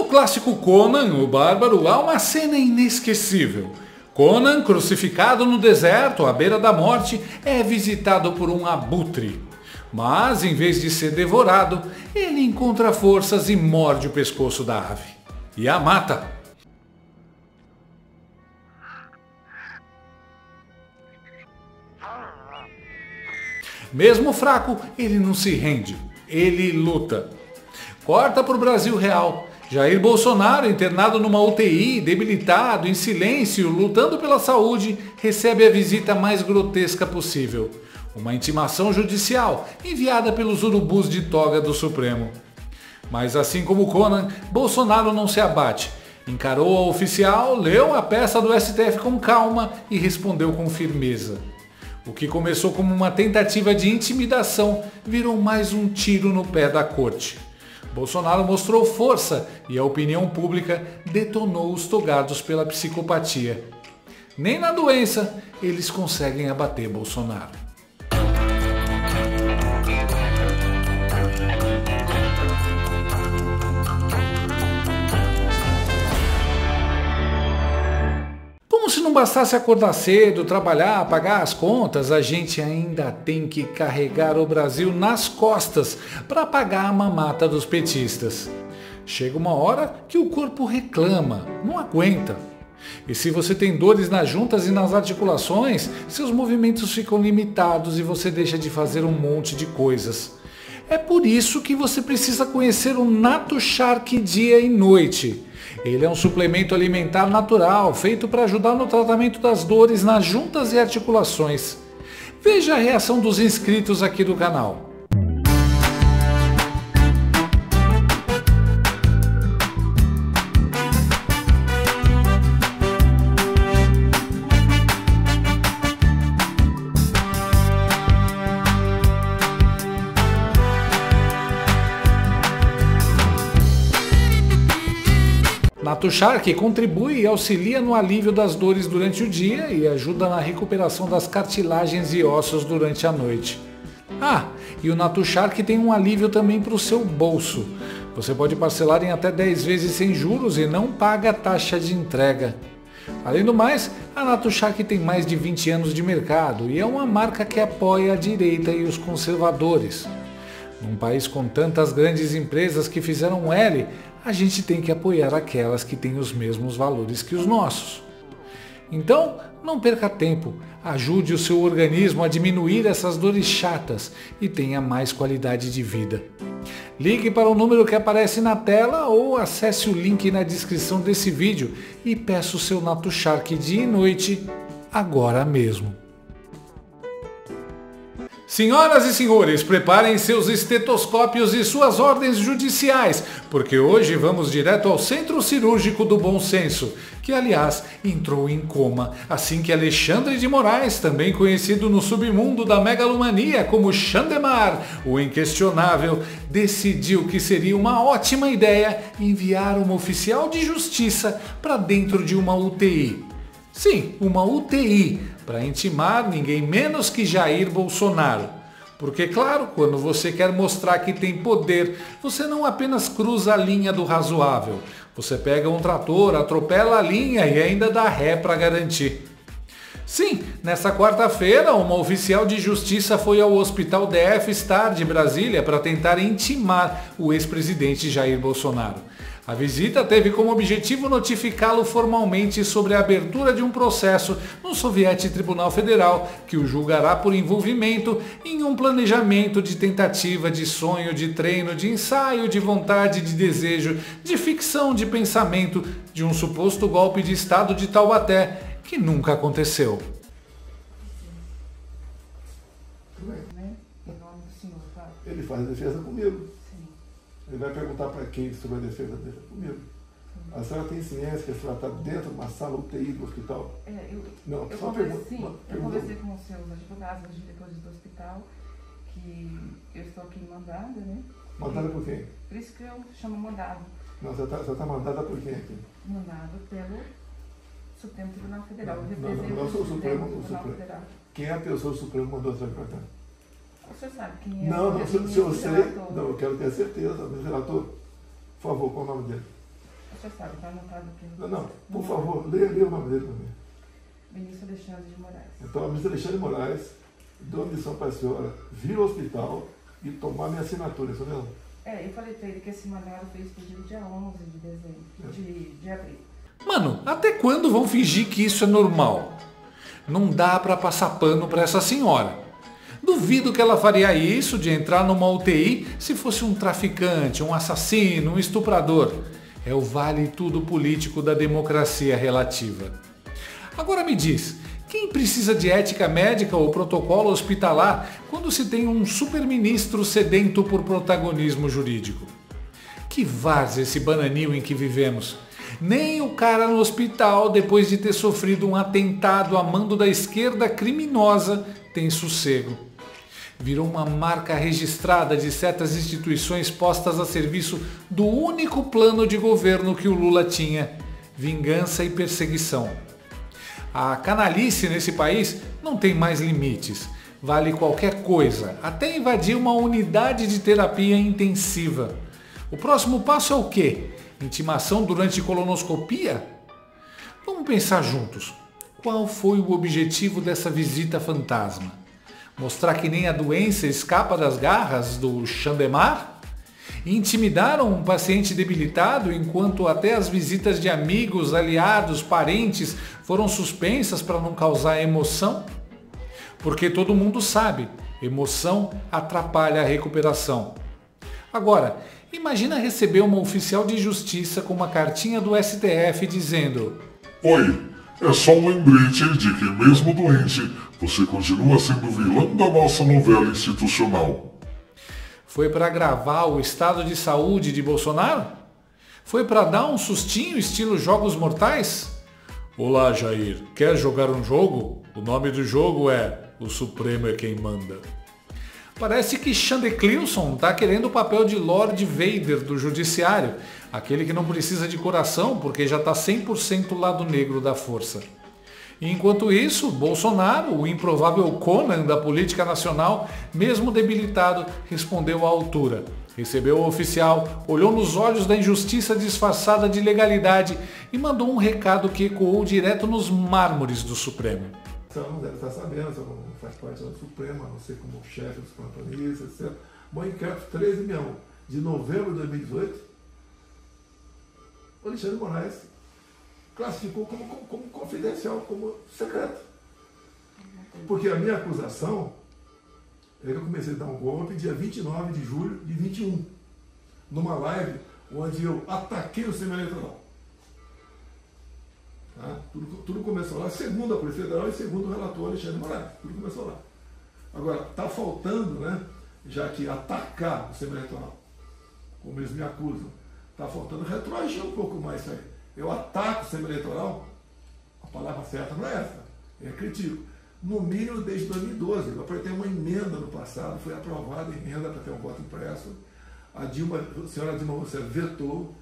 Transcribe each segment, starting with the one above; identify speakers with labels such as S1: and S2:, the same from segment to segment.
S1: clássico Conan, o Bárbaro, há uma cena inesquecível. Conan, crucificado no deserto, à beira da morte, é visitado por um abutre. Mas, em vez de ser devorado, ele encontra forças e morde o pescoço da ave. E a mata. Mesmo fraco, ele não se rende. Ele luta. Corta para o Brasil real. Jair Bolsonaro, internado numa UTI, debilitado, em silêncio, lutando pela saúde, recebe a visita mais grotesca possível. Uma intimação judicial, enviada pelos urubus de toga do Supremo. Mas assim como Conan, Bolsonaro não se abate. Encarou a oficial, leu a peça do STF com calma e respondeu com firmeza. O que começou como uma tentativa de intimidação virou mais um tiro no pé da corte. Bolsonaro mostrou força e a opinião pública detonou os togados pela psicopatia. Nem na doença eles conseguem abater Bolsonaro. Como se não bastasse acordar cedo, trabalhar, pagar as contas, a gente ainda tem que carregar o Brasil nas costas para pagar a mamata dos petistas. Chega uma hora que o corpo reclama, não aguenta. E se você tem dores nas juntas e nas articulações, seus movimentos ficam limitados e você deixa de fazer um monte de coisas. É por isso que você precisa conhecer o NatoShark dia e noite. Ele é um suplemento alimentar natural, feito para ajudar no tratamento das dores nas juntas e articulações. Veja a reação dos inscritos aqui do canal. NatoShark contribui e auxilia no alívio das dores durante o dia e ajuda na recuperação das cartilagens e ossos durante a noite. E o NatoShark tem um alívio também para o seu bolso. Você pode parcelar em até 10 vezes sem juros e não paga taxa de entrega. Além do mais, a NatoShark tem mais de 20 anos de mercado e é uma marca que apoia a direita e os conservadores. Num país com tantas grandes empresas que fizeram L, a gente tem que apoiar aquelas que têm os mesmos valores que os nossos. Então, não perca tempo, ajude o seu organismo a diminuir essas dores chatas e tenha mais qualidade de vida. Ligue para o número que aparece na tela ou acesse o link na descrição desse vídeo e peça o seu NatoShark dia e noite, agora mesmo. Senhoras e senhores, preparem seus estetoscópios e suas ordens judiciais, porque hoje vamos direto ao Centro Cirúrgico do Bom Senso, que aliás entrou em coma assim que Alexandre de Moraes, também conhecido no submundo da megalomania como Xandemar, o inquestionável, decidiu que seria uma ótima ideia enviar uma oficial de justiça para dentro de uma UTI. Sim, uma UTI, para intimar ninguém menos que Jair Bolsonaro. Porque, claro, quando você quer mostrar que tem poder, você não apenas cruza a linha do razoável. Você pega um trator, atropela a linha e ainda dá ré para garantir. Sim, nessa quarta-feira, uma oficial de justiça foi ao Hospital DF Star de Brasília para tentar intimar o ex-presidente Jair Bolsonaro. A visita teve como objetivo notificá-lo formalmente sobre a abertura de um processo no Soviético Tribunal Federal, que o julgará por envolvimento em um planejamento de tentativa, de sonho, de treino, de ensaio, de vontade, de desejo, de ficção, de pensamento, de um suposto golpe de Estado de Taubaté, que nunca aconteceu.
S2: Ele faz a defesa comigo. Ele vai perguntar para quem sobre a defesa dele comigo. A senhora tem ciência que a senhora está dentro de uma sala UTI do hospital?
S3: Eu conversei com os seus advogados, os diretores do hospital, que eu estou aqui mandada, né?
S2: Mandada por quem?
S3: Por isso que eu chamo mandado.
S2: Não, você está mandada por quem aqui?
S3: Mandado pelo Supremo Tribunal Federal.
S2: Não, o Supremo Federal. Quem é a pessoa do Supremo que mandou você para cá?
S3: O senhor sabe quem é?
S2: Não, se eu sei, não, eu quero ter certeza. Mas, relator, por favor, qual é o nome dele?
S3: Você sabe, está anotado aqui.
S2: Não, por favor, leia o nome dele também.
S3: Vinícius Alexandre de Moraes.
S2: Então, o ministro Alexandre de Moraes deu uma missão para a senhora vir ao hospital e tomar minha assinatura, isso mesmo?
S3: Eu falei para ele que esse Manuel fez pedido dia 11 de dezembro, de abril.
S1: Mano, até quando vão fingir que isso é normal? Não dá para passar pano para essa senhora. Duvido que ela faria isso de entrar numa UTI se fosse um traficante, um assassino, um estuprador. É o vale tudo político da democracia relativa. Agora me diz, quem precisa de ética médica ou protocolo hospitalar quando se tem um superministro sedento por protagonismo jurídico? Que várzea esse bananil em que vivemos. Nem o cara no hospital, depois de ter sofrido um atentado a mando da esquerda criminosa, tem sossego. Virou uma marca registrada de certas instituições postas a serviço do único plano de governo que o Lula tinha: vingança e perseguição. A canalice nesse país não tem mais limites. Vale qualquer coisa, até invadir uma unidade de terapia intensiva. O próximo passo é o quê? Intimação durante colonoscopia? Vamos pensar juntos. Qual foi o objetivo dessa visita fantasma? Mostrar que nem a doença escapa das garras do Xandemar? Intimidaram um paciente debilitado enquanto até as visitas de amigos, aliados, parentes foram suspensas para não causar emoção? Porque todo mundo sabe, emoção atrapalha a recuperação. Agora, imagina receber uma oficial de justiça com uma cartinha do STF dizendo:
S4: Oi, é só um lembrete de que mesmo doente, você continua sendo vilão da nossa novela institucional.
S1: Foi para gravar o estado de saúde de Bolsonaro? Foi para dar um sustinho estilo Jogos Mortais? Olá, Jair, quer jogar um jogo? O nome do jogo é O Supremo é Quem Manda. Parece que Xandeclilson está querendo o papel de Lord Vader do judiciário, aquele que não precisa de coração porque já está 100% lado negro da força. E enquanto isso, Bolsonaro, o improvável Conan da política nacional, mesmo debilitado, respondeu à altura. Recebeu o oficial, olhou nos olhos da injustiça disfarçada de legalidade e mandou um recado que ecoou direto nos mármores do Supremo.
S2: Você não deve estar sabendo, você não faz parte do Supremo, a não ser como chefe dos plantonistas, etc. Bom, inquérito 13.1 de novembro de 2018, o Alexandre de Moraes classificou como confidencial, como secreto. Porque a minha acusação é que eu comecei a dar um golpe dia 29 de julho de 21, numa live onde eu ataquei o sistema eleitoral. Tá? Tudo começou lá, segundo a Polícia Federal e segundo o relator Alexandre de Moraes. Tudo começou lá. Agora, está faltando, né, já que atacar o sistema eleitoral, como eles me acusam, está faltando retroagir um pouco mais isso aí. Eu ataco o sistema eleitoral, a palavra certa não é essa, é critico. No mínimo desde 2012, eu apresentei uma emenda no passado, foi aprovada a emenda para ter um voto impresso, a senhora Dilma Rousseff vetou,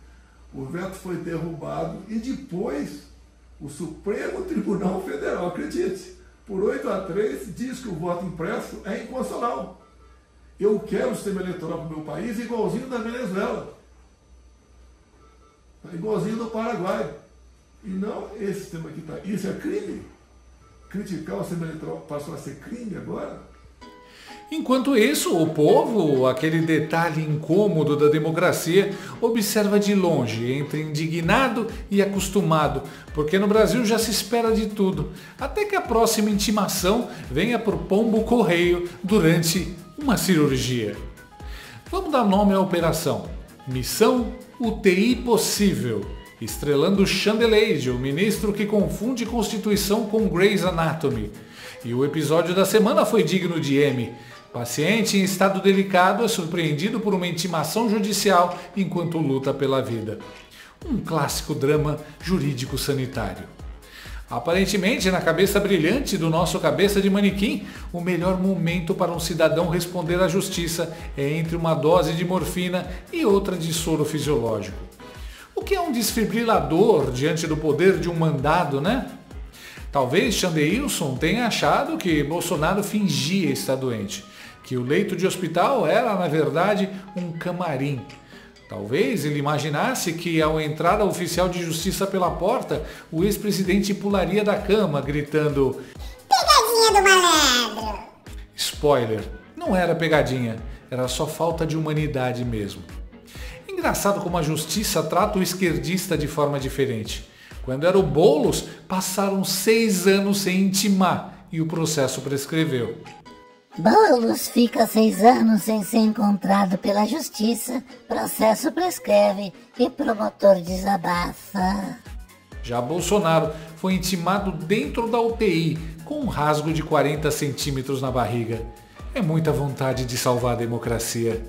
S2: o veto foi derrubado e depois o Supremo Tribunal Federal, acredite, por 8-3, diz que o voto impresso é inconstitucional. Eu quero o sistema eleitoral para o meu país igualzinho da Venezuela, igualzinho do Paraguai. E não esse sistema que está. Isso é crime? Criticar o sistema eleitoral passou a ser crime agora?
S1: Enquanto isso, o povo, aquele detalhe incômodo da democracia, observa de longe, entre indignado e acostumado, porque no Brasil já se espera de tudo, até que a próxima intimação venha por pombo correio durante uma cirurgia. Vamos dar nome à operação. Missão UTI Possível, estrelando Chandelier, o ministro que confunde Constituição com Grey's Anatomy. E o episódio da semana foi digno de Emmy. Paciente em estado delicado é surpreendido por uma intimação judicial enquanto luta pela vida. Um clássico drama jurídico-sanitário. Aparentemente, na cabeça brilhante do nosso cabeça de manequim, o melhor momento para um cidadão responder à justiça é entre uma dose de morfina e outra de soro fisiológico. O que é um desfibrilador diante do poder de um mandado, né? Talvez Xandeilson tenha achado que Bolsonaro fingia estar doente, que o leito de hospital era, na verdade, um camarim. Talvez ele imaginasse que ao entrar a oficial de justiça pela porta, o ex-presidente pularia da cama, gritando:
S5: "Pegadinha do malandro!"
S1: Spoiler, não era pegadinha, era só falta de humanidade mesmo. Engraçado como a justiça trata o esquerdista de forma diferente. Quando era o Boulos, passaram 6 anos sem intimar e o processo prescreveu.
S5: Boulos fica 6 anos sem ser encontrado pela justiça, processo prescreve e promotor desabafa.
S1: Já Bolsonaro foi intimado dentro da UTI, com um rasgo de 40 centímetros na barriga. É muita vontade de salvar a democracia.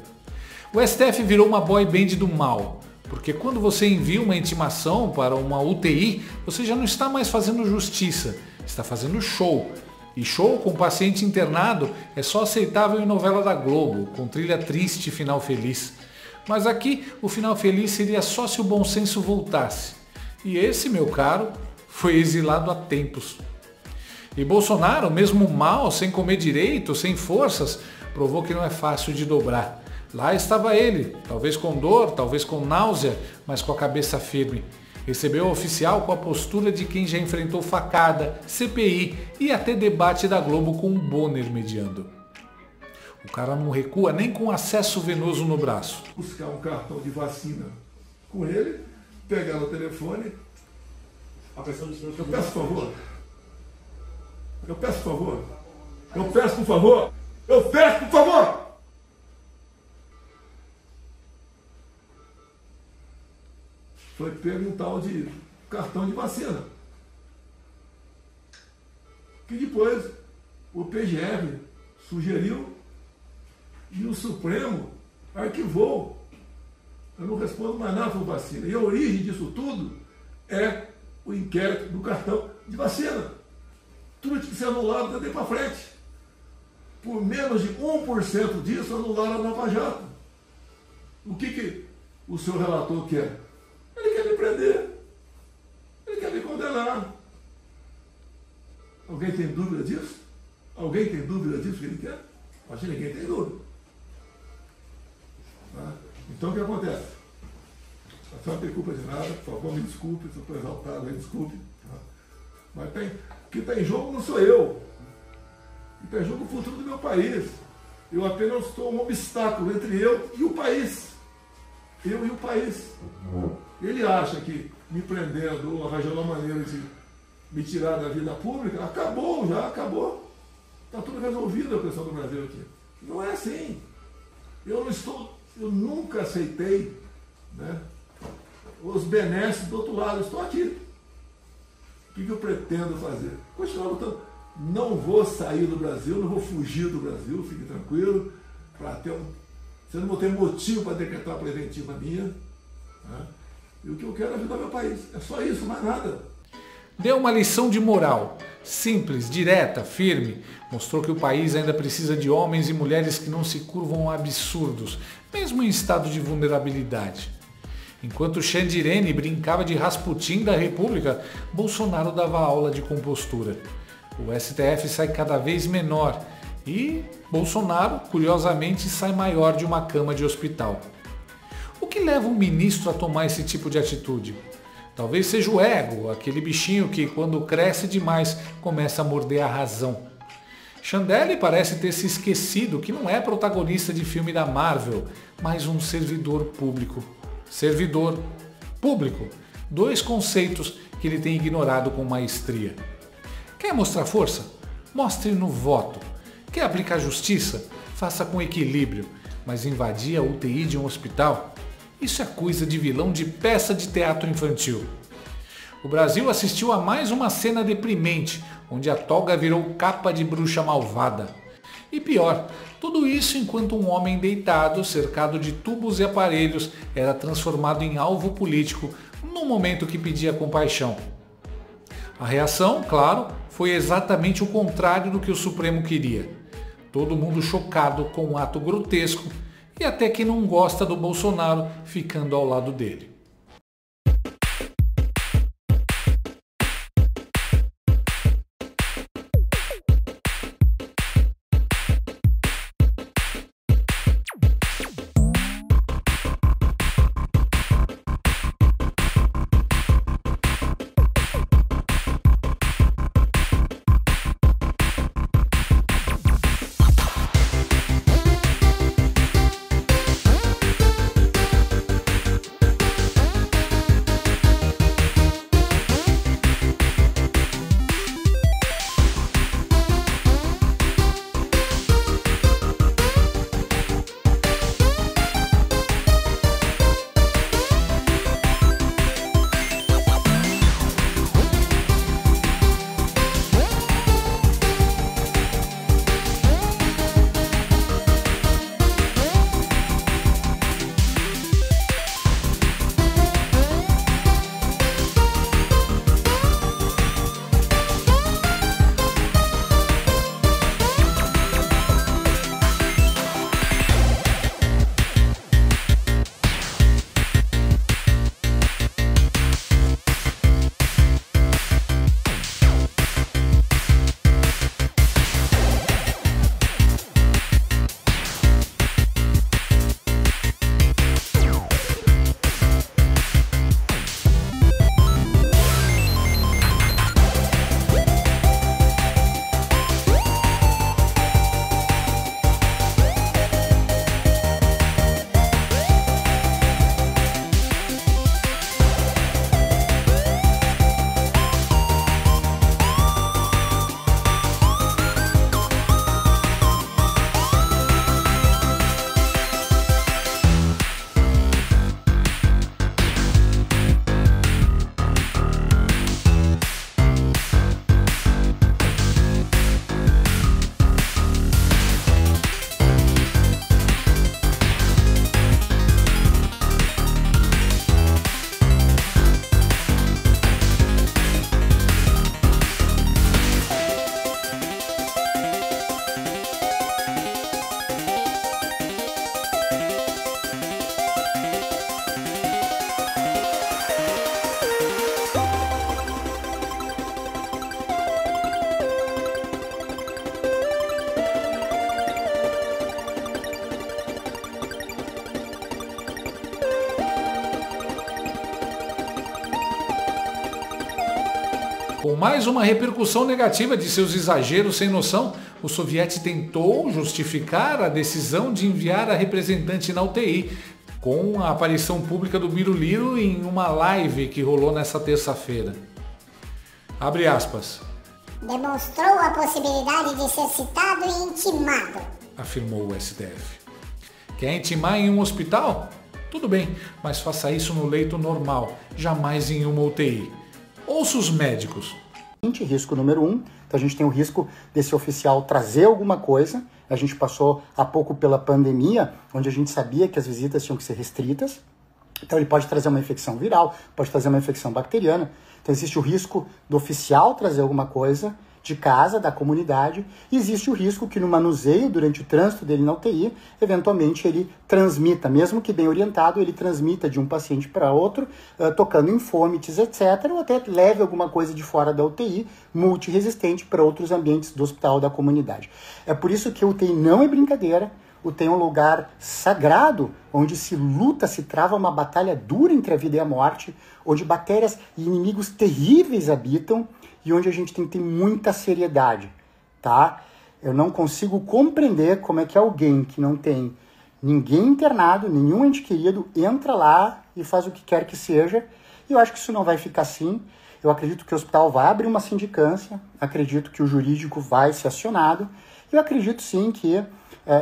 S1: O STF virou uma boy band do mal, porque quando você envia uma intimação para uma UTI, você já não está mais fazendo justiça, está fazendo show. E show com paciente internado é só aceitável em novela da Globo, com trilha triste e final feliz. Mas aqui o final feliz seria só se o bom senso voltasse. E esse, meu caro, foi exilado há tempos. E Bolsonaro, mesmo mal, sem comer direito, sem forças, provou que não é fácil de dobrar. Lá estava ele, talvez com dor, talvez com náusea, mas com a cabeça firme. Recebeu o oficial com a postura de quem já enfrentou facada, CPI e até debate da Globo com o Bonner mediando. O cara não recua nem com acesso venoso no braço.
S2: Buscar um cartão de vacina com ele, pegar no telefone. Eu peço por favor. Eu peço por favor. Eu peço por favor. Eu peço por favor. Foi pego um tal de cartão de vacina. Que depois o PGR sugeriu e o Supremo arquivou. Eu não respondo mais nada sobre vacina. E a origem disso tudo é o inquérito do cartão de vacina. Tudo tinha que ser anulado daqui para frente. Por menos de 1% disso, anularam a Nova Jato. O que o seu relator quer? Ele quer me prender. Ele quer me condenar. Alguém tem dúvida disso? Alguém tem dúvida disso que ele quer? Acho que ninguém tem dúvida. Tá? Então o que acontece? A senhora não tem culpa de nada, por favor, me desculpe, se eu estou exaltado, me desculpe. Tá? Mas o que está em jogo não sou eu. O que está em jogo é o futuro do meu país. Eu apenas sou um obstáculo entre eu e o país. Eu e o país. Ele acha que me prendendo ou arranjando uma maneira de me tirar da vida pública, acabou já, acabou. Está tudo resolvido a questão do Brasil aqui. Não é assim. Eu nunca aceitei, né, os benesses do outro lado. Eu estou aqui. O que eu pretendo fazer? Continuar lutando. Não vou sair do Brasil, não vou fugir do Brasil, fique tranquilo. Você não vou ter motivo para decretar a preventiva minha. Né? E o que eu quero é ajudar meu país. É só isso, mais nada.
S1: Deu uma lição de moral, simples, direta, firme. Mostrou que o país ainda precisa de homens e mulheres que não se curvam a absurdos, mesmo em estado de vulnerabilidade. Enquanto Xandirene brincava de Rasputin da República, Bolsonaro dava aula de compostura. O STF sai cada vez menor e Bolsonaro, curiosamente, sai maior de uma cama de hospital. O que leva um ministro a tomar esse tipo de atitude? Talvez seja o ego, aquele bichinho que, quando cresce demais, começa a morder a razão. Chandelle parece ter se esquecido que não é protagonista de filme da Marvel, mas um servidor público. Servidor público. 2 conceitos que ele tem ignorado com maestria. Quer mostrar força? Mostre no voto. Quer aplicar justiça? Faça com equilíbrio. Mas invadir a UTI de um hospital? Isso é coisa de vilão de peça de teatro infantil. O Brasil assistiu a mais uma cena deprimente, onde a toga virou capa de bruxa malvada. E pior, tudo isso enquanto um homem deitado, cercado de tubos e aparelhos, era transformado em alvo político num momento que pedia compaixão. A reação, claro, foi exatamente o contrário do que o Supremo queria. Todo mundo chocado com um ato grotesco e até quem não gosta do Bolsonaro ficando ao lado dele. Com mais uma repercussão negativa de seus exageros sem noção, o soviete tentou justificar a decisão de enviar a representante na UTI, com a aparição pública do Biruliro em uma live que rolou nessa terça-feira. Abre aspas.
S6: Demonstrou a possibilidade de ser citado e intimado,
S1: afirmou o STF. Quer intimar em um hospital? Tudo bem, mas faça isso no leito normal, jamais em uma UTI. Ouça os médicos.
S7: Risco número 1, então a gente tem o risco desse oficial trazer alguma coisa. A gente passou há pouco pela pandemia, onde a gente sabia que as visitas tinham que ser restritas. Então ele pode trazer uma infecção viral, pode trazer uma infecção bacteriana. Então existe o risco do oficial trazer alguma coisa de casa, da comunidade, e existe o risco que no manuseio, durante o trânsito dele na UTI, eventualmente ele transmita, mesmo que bem orientado, ele transmita de um paciente para outro, tocando em fomites, etc., ou até leve alguma coisa de fora da UTI, multiresistente, para outros ambientes do hospital, da comunidade. É por isso que a UTI não é brincadeira. O UTI é um lugar sagrado, onde se luta, se trava uma batalha dura entre a vida e a morte, onde bactérias e inimigos terríveis habitam e onde a gente tem que ter muita seriedade, tá? Eu não consigo compreender como é que alguém que não tem ninguém internado, nenhum ente querido, entra lá e faz o que quer que seja. E eu acho que isso não vai ficar assim. Eu acredito que o hospital vai abrir uma sindicância, acredito que o jurídico vai ser acionado. Eu acredito sim que,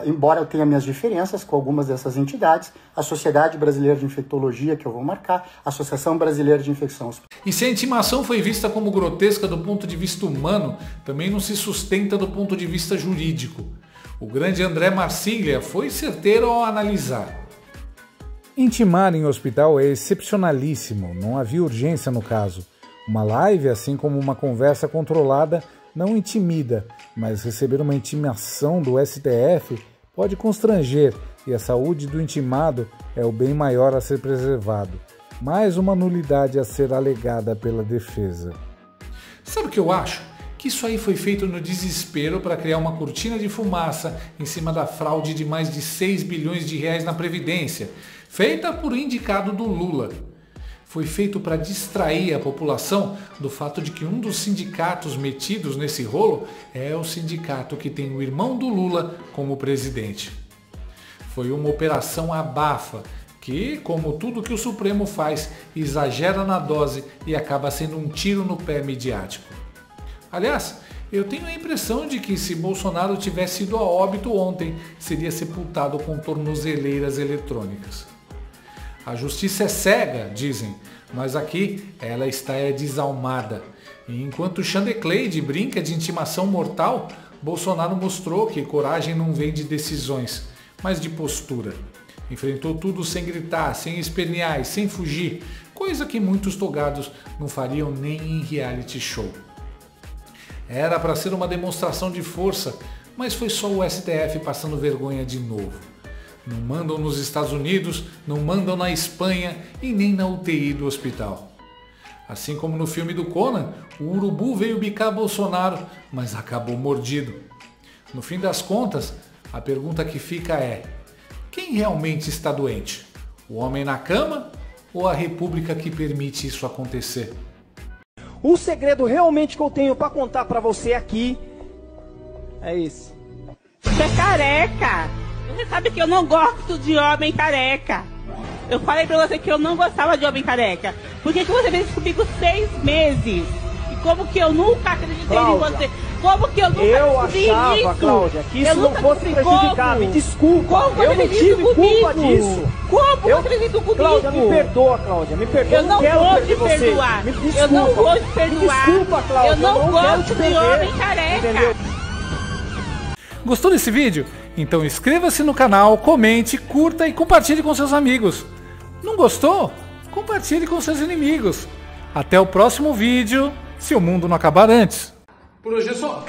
S7: embora eu tenha minhas diferenças com algumas dessas entidades, a Sociedade Brasileira de Infectologia, que eu vou marcar, a Associação Brasileira de Infecção.
S1: E se a intimação foi vista como grotesca do ponto de vista humano, também não se sustenta do ponto de vista jurídico. O grande André Marsiglia foi certeiro ao analisar.
S8: Intimar em hospital é excepcionalíssimo, não havia urgência no caso. Uma live, assim como uma conversa controlada, não intimida, mas receber uma intimação do STF pode constranger e a saúde do intimado é o bem maior a ser preservado. Mais uma nulidade a ser alegada pela defesa.
S1: Sabe o que eu acho? Que isso aí foi feito no desespero para criar uma cortina de fumaça em cima da fraude de mais de 6 bilhões de reais na Previdência, feita por indicado do Lula. Foi feito para distrair a população do fato de que um dos sindicatos metidos nesse rolo é o sindicato que tem o irmão do Lula como presidente. Foi uma operação abafa que, como tudo que o Supremo faz, exagera na dose e acaba sendo um tiro no pé midiático. Aliás, eu tenho a impressão de que se Bolsonaro tivesse ido a óbito ontem, seria sepultado com tornozeleiras eletrônicas. A justiça é cega, dizem, mas aqui ela está desalmada. E enquanto Chandecleide brinca de intimação mortal, Bolsonaro mostrou que coragem não vem de decisões, mas de postura. Enfrentou tudo sem gritar, sem espernear e sem fugir, coisa que muitos togados não fariam nem em reality show. Era para ser uma demonstração de força, mas foi só o STF passando vergonha de novo. Não mandam nos Estados Unidos, não mandam na Espanha e nem na UTI do hospital. Assim como no filme do Conan, o urubu veio bicar Bolsonaro, mas acabou mordido. No fim das contas, a pergunta que fica é: quem realmente está doente? O homem na cama ou a república que permite isso acontecer?
S9: O segredo realmente que eu tenho para contar para você aqui é esse.
S10: Você é careca! Você sabe que eu não gosto de homem careca. Eu falei pra você que eu não gostava de homem careca. Por que você fez isso comigo 6 meses? E como que eu nunca acreditei
S9: Cláudia,
S10: em você? Como que eu nunca
S9: eu
S10: descobri
S9: achava,
S10: isso?
S9: Cláudia, que isso não fosse prejudicar. Me desculpa,
S10: como
S9: eu não tive culpa disso.
S10: Como você fez isso comigo?
S9: Cláudia, me perdoa, Cláudia, me perdoa.
S10: Eu não vou te perdoar.
S9: Me desculpa.
S10: Eu não vou te perdoar.
S9: Me desculpa, Cláudia,
S10: eu não gosto
S9: quero te
S10: de homem careca.
S9: Entendeu?
S1: Gostou desse vídeo? Então inscreva-se no canal, comente, curta e compartilhe com seus amigos. Não gostou? Compartilhe com seus inimigos. Até o próximo vídeo, se o mundo não acabar antes. Por hoje é só.